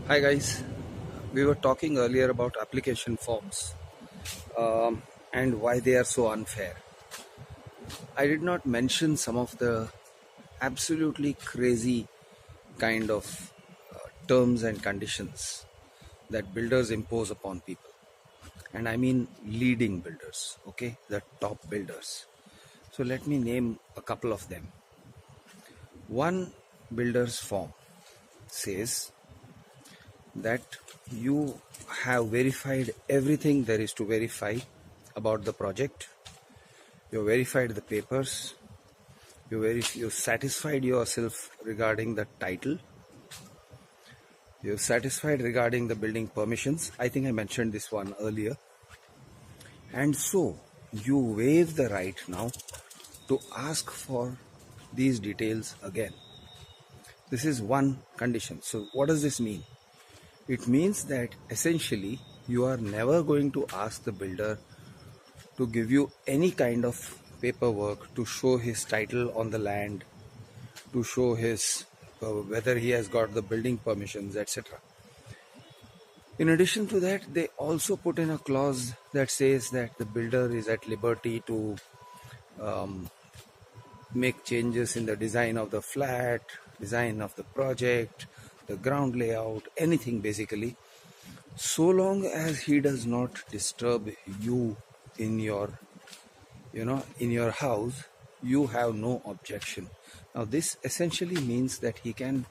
Hi guys, we were talking earlier about application forms and why they are so unfair. I did not mention some of the absolutely crazy kind of terms and conditions that builders impose upon people. And I mean leading builders, okay, the top builders. So let me name a couple of them. One builder's form says that you have verified everything there is to verify about the project. You verified the papers. You satisfied yourself regarding the title. You satisfied regarding the building permissions. I think I mentioned this one earlier. And so you waive the right now to ask for these details again. This is one condition. So what does this mean? It means that essentially you are never going to ask the builder to give you any kind of paperwork to show his title on the land, to show his whether he has got the building permissions, etc. In addition to that, they also put in a clause that says that the builder is at liberty to make changes in the design of the flat, design of the project, the ground layout, anything basically, so long as he does not disturb you in your in your house. You have no objection. Now this essentially means that he can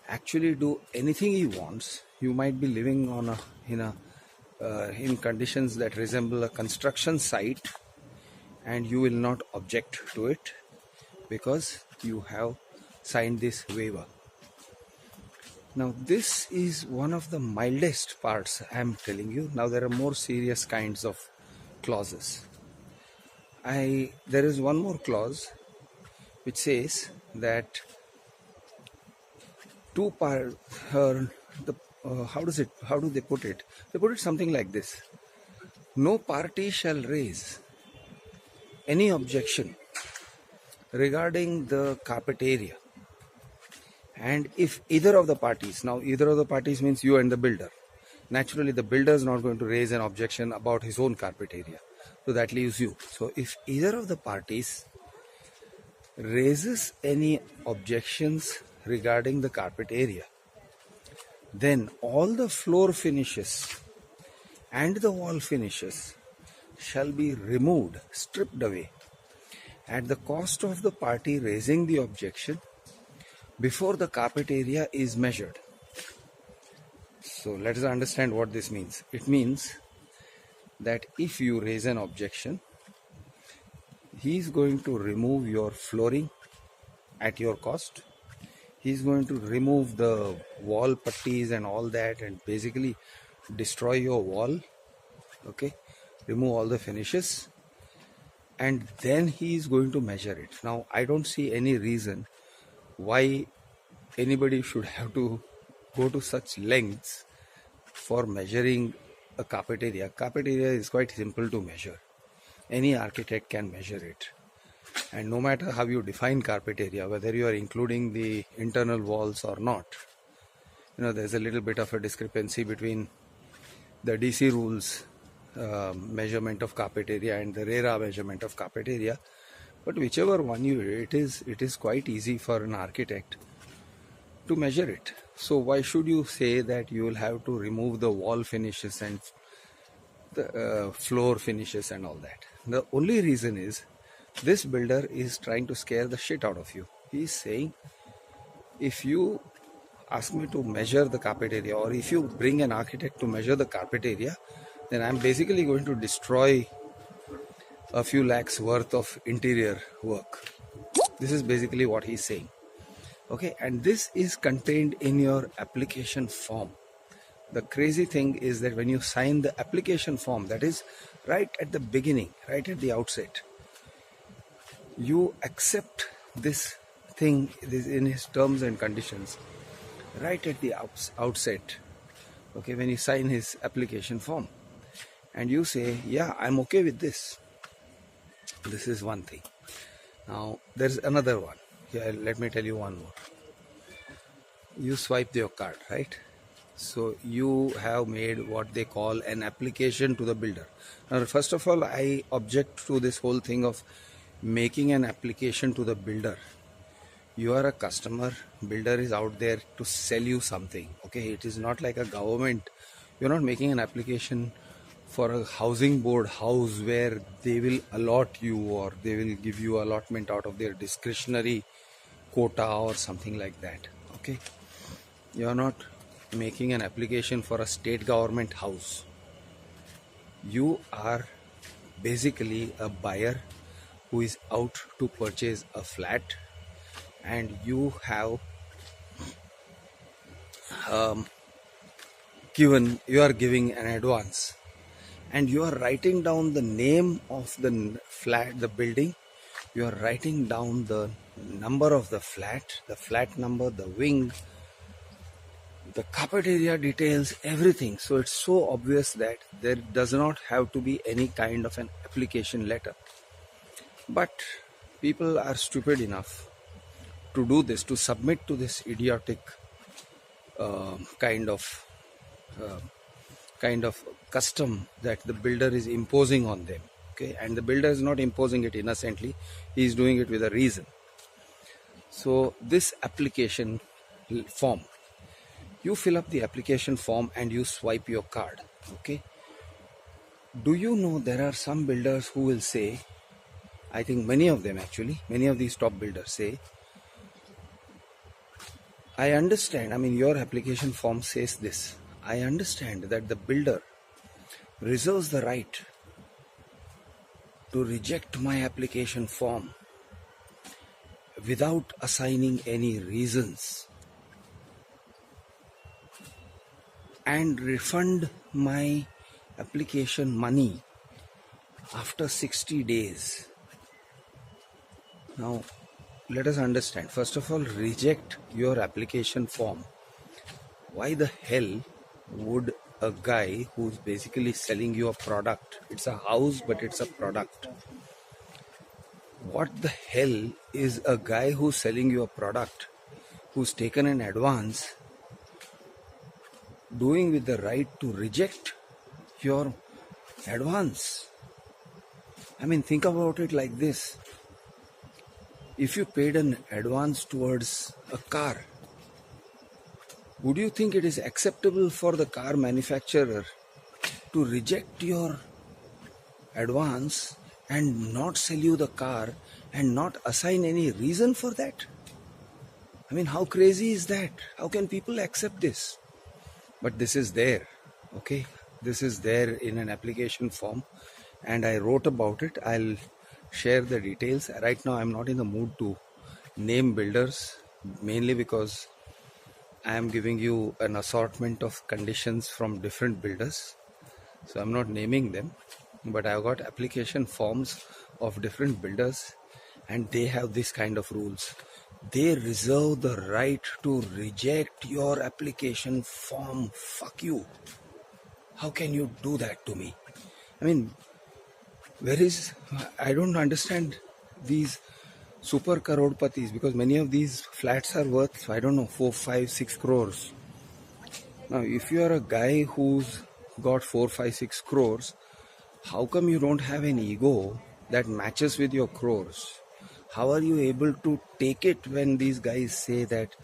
actually do anything he wants. You might be living on in conditions that resemble a construction site, and you will not object to it because you have signed this waiver. Now this is one of the mildest parts I am telling you. Now there are more serious kinds of clauses. There is one more clause which says that two part the how do they put it? They put it something like this: no party shall raise any objection regarding the carpet area, and if either of the parties, now either of the parties means you and the builder, naturally the builder is not going to raise an objection about his own carpet area, so that leaves you. So if either of the parties raises any objections regarding the carpet area, then all the floor finishes and the wall finishes shall be removed, stripped away, at the cost of the party raising the objection before the carpet area is measured. So let us understand what this means. It means that if you raise an objection, he is going to remove your flooring at your cost. He is going to remove the wall putties and all that and basically destroy your wall, okay, remove all the finishes, and then he is going to measure it. Now I don't see any reason why anybody should have to go to such lengths for measuring a carpet area. Carpet area is quite simple to measure. Any architect can measure it. And no matter how you define carpet area, whether you are including the internal walls or not, there's a little bit of a discrepancy between the DC rules measurement of carpet area and the RERA measurement of carpet area. But whichever one it is quite easy for an architect to measure it. So why should you say that you will have to remove the wall finishes and the floor finishes and all that? The only reason is this builder is trying to scare the shit out of you. He is saying, if you ask me to measure the carpet area, or if you bring an architect to measure the carpet area, then I'm basically going to destroy a few lakhs worth of interior work. This is basically what he's saying. Okay, and this is contained in your application form. The crazy thing is that when you sign the application form, that is right at the beginning, right at the outset, you accept this thing, this in his terms and conditions, right at the outset. Okay, when you sign his application form and you say, yeah, I'm okay with this. This is one thing. Now there's another one. Yeah, let me tell you one more. You swipe your card, right? So you have made what they call an application to the builder. Now, first of all, I object to this whole thing of making an application to the builder. You are a customer, builder is out there to sell you something. Okay, it is not like a government. You're not making an application for a housing board house where they will allot you, or they will give you allotment out of their discretionary quota or something like that. Okay, you are not making an application for a state government house. You are basically a buyer who is out to purchase a flat, and you have you are giving an advance, and you are writing down the name of the flat, the building. You are writing down the number of the flat number, the wing, the carpet area details, everything. So it's so obvious that there does not have to be any kind of an application letter. But people are stupid enough to do this, to submit to this idiotic kind of custom that the builder is imposing on them. Okay, and the builder is not imposing it innocently, he is doing it with a reason. So this application form, you fill up the application form and you swipe your card. Okay, do you know there are some builders who will say, I think many of them actually, many of these top builders say, I understand, I mean your application form says this, I understand that the builder reserves the right to reject my application form without assigning any reasons, and refund my application money after 60 days. Now, let us understand. First of all, reject your application form. Why the hell would a guy who's basically selling you a product, it's a house but it's a product, what the hell is a guy who's selling you a product, who's taken an advance, doing with the right to reject your advance? I mean, think about it like this. If you paid an advance towards a car, would you think it is acceptable for the car manufacturer to reject your advance and not sell you the car and not assign any reason for that? I mean, how crazy is that? How can people accept this? But this is there, okay? This is there in an application form, and I wrote about it. I'll share the details. Right now, I'm not in the mood to name builders, mainly because I am giving you an assortment of conditions from different builders. So I'm not naming them, but I've got application forms of different builders, and they have this kind of rules. They reserve the right to reject your application form. Fuck you. How can you do that to me? I mean, I don't understand these super crorpatis, because many of these flats are worth, I don't know, 4, 5, 6 crores. Now, if you are a guy who's got 4, 5, 6 crores, how come you don't have an ego that matches with your crores? How are you able to take it when these guys say that,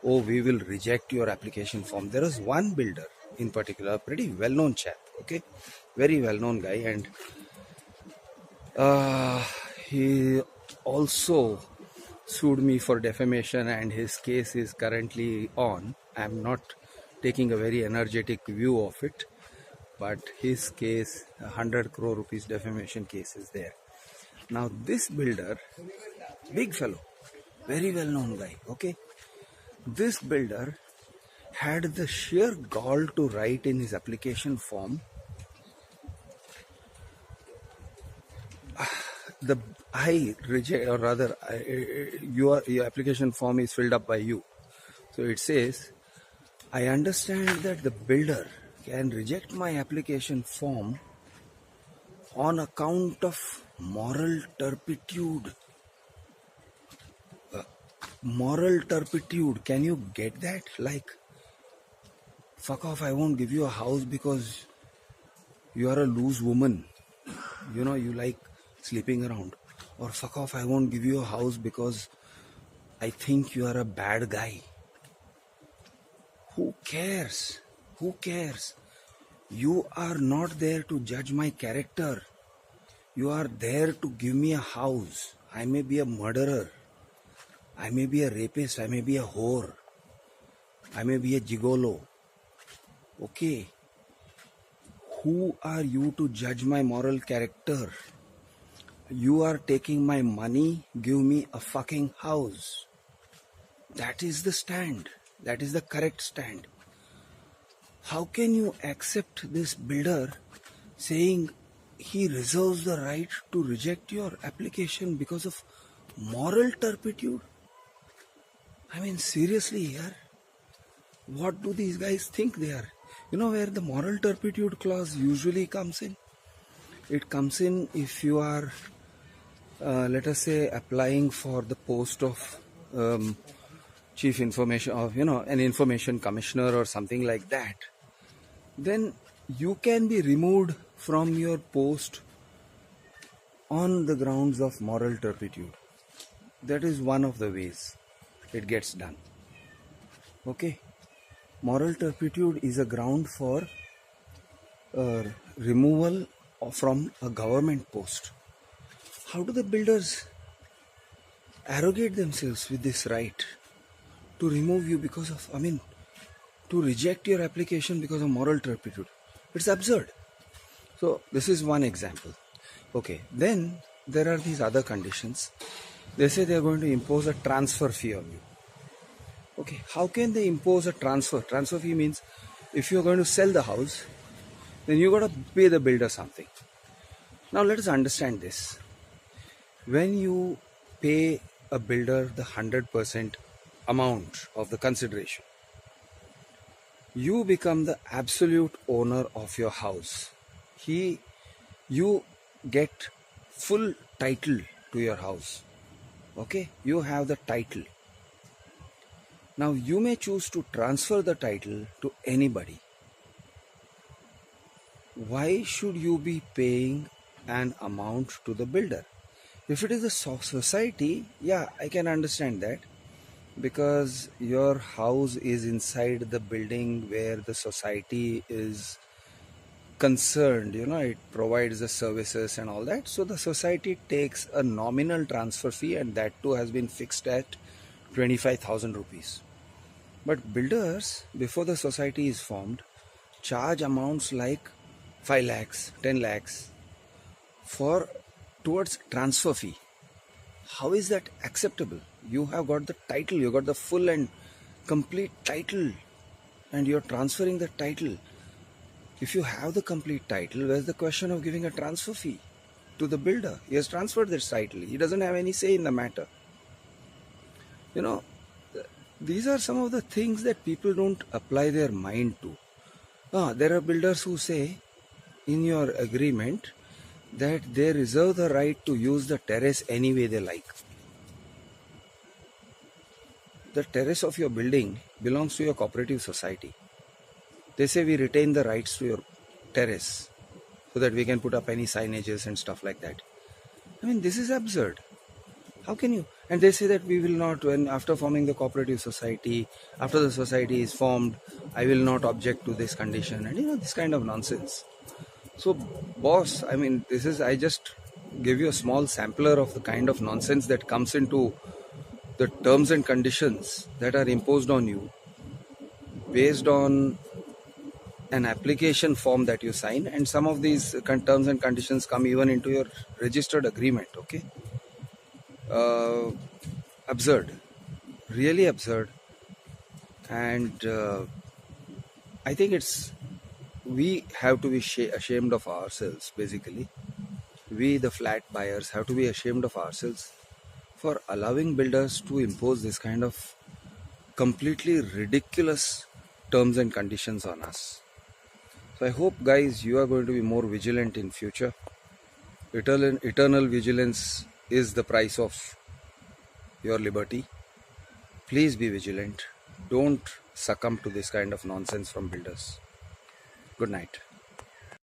oh, we will reject your application form? There is one builder in particular, a pretty well-known chap, okay? Very well-known guy, and he also sued me for defamation, and his case is currently on. I'm not taking a very energetic view of it, but his case, 100 crore rupees defamation case, is there. Now this builder, big fellow, very well known guy, okay? This builder had the sheer gall to write in his application form, your application form is filled up by you. So it says, I understand that the builder can reject my application form on account of moral turpitude. Moral turpitude, can you get that? Like, fuck off, I won't give you a house because you are a loose woman. You know, you like sleeping around. Or fuck off, I won't give you a house because I think you are a bad guy. Who cares? Who cares? You are not there to judge my character. You are there to give me a house. I may be a murderer. I may be a rapist. I may be a whore. I may be a gigolo. Okay. Who are you to judge my moral character? You are taking my money. Give me a fucking house. That is the stand. That is the correct stand. How can you accept this builder saying he reserves the right to reject your application because of moral turpitude? I mean, seriously here, what do these guys think they are? You know where the moral turpitude clause usually comes in? It comes in if you are, let us say, applying for the post of chief information of, an information commissioner or something like that. Then you can be removed from your post on the grounds of moral turpitude. That is one of the ways it gets done. Okay. Moral turpitude is a ground for removal from a government post. How do the builders arrogate themselves with this right to remove you because of, to reject your application because of moral turpitude? It's absurd. So this is one example. Okay, then there are these other conditions. They say they are going to impose a transfer fee on you. Okay, how can they impose a transfer? Transfer fee means if you are going to sell the house, then you got to pay the builder something. Now let us understand this. When you pay a builder the 100% amount of the consideration, you become the absolute owner of your house. You get full title to your house. Okay, you have the title. Now you may choose to transfer the title to anybody. Why should you be paying an amount to the builder? If it is a society, yeah, I can understand that, because your house is inside the building where the society is concerned, it provides the services and all that. So the society takes a nominal transfer fee, and that too has been fixed at 25,000 rupees. But builders, before the society is formed, charge amounts like 5 lakhs, 10 lakhs towards transfer fee. How is that acceptable? You have got the title, you got the full and complete title, and you're transferring the title. If you have the complete title, where's the question of giving a transfer fee to the builder? He has transferred this title. He doesn't have any say in the matter. These are some of the things that people don't apply their mind to. There are builders who say in your agreement that they reserve the right to use the terrace any way they like. The terrace of your building belongs to your cooperative society. They say we retain the rights to your terrace so that we can put up any signages and stuff like that. This is absurd. How can you? And they say that we will not, after forming the cooperative society, after the society is formed, I will not object to this condition, and this kind of nonsense. So boss, I just give you a small sampler of the kind of nonsense that comes into the terms and conditions that are imposed on you based on an application form that you sign, and some of these terms and conditions come even into your registered agreement. Okay. Absurd, really absurd. And I think we have to be ashamed of ourselves. Basically, we the flat buyers have to be ashamed of ourselves for allowing builders to impose this kind of completely ridiculous terms and conditions on us. So I hope, guys, you are going to be more vigilant in future. Eternal vigilance is the price of your liberty. Please be vigilant. Don't succumb to this kind of nonsense from builders. Good night.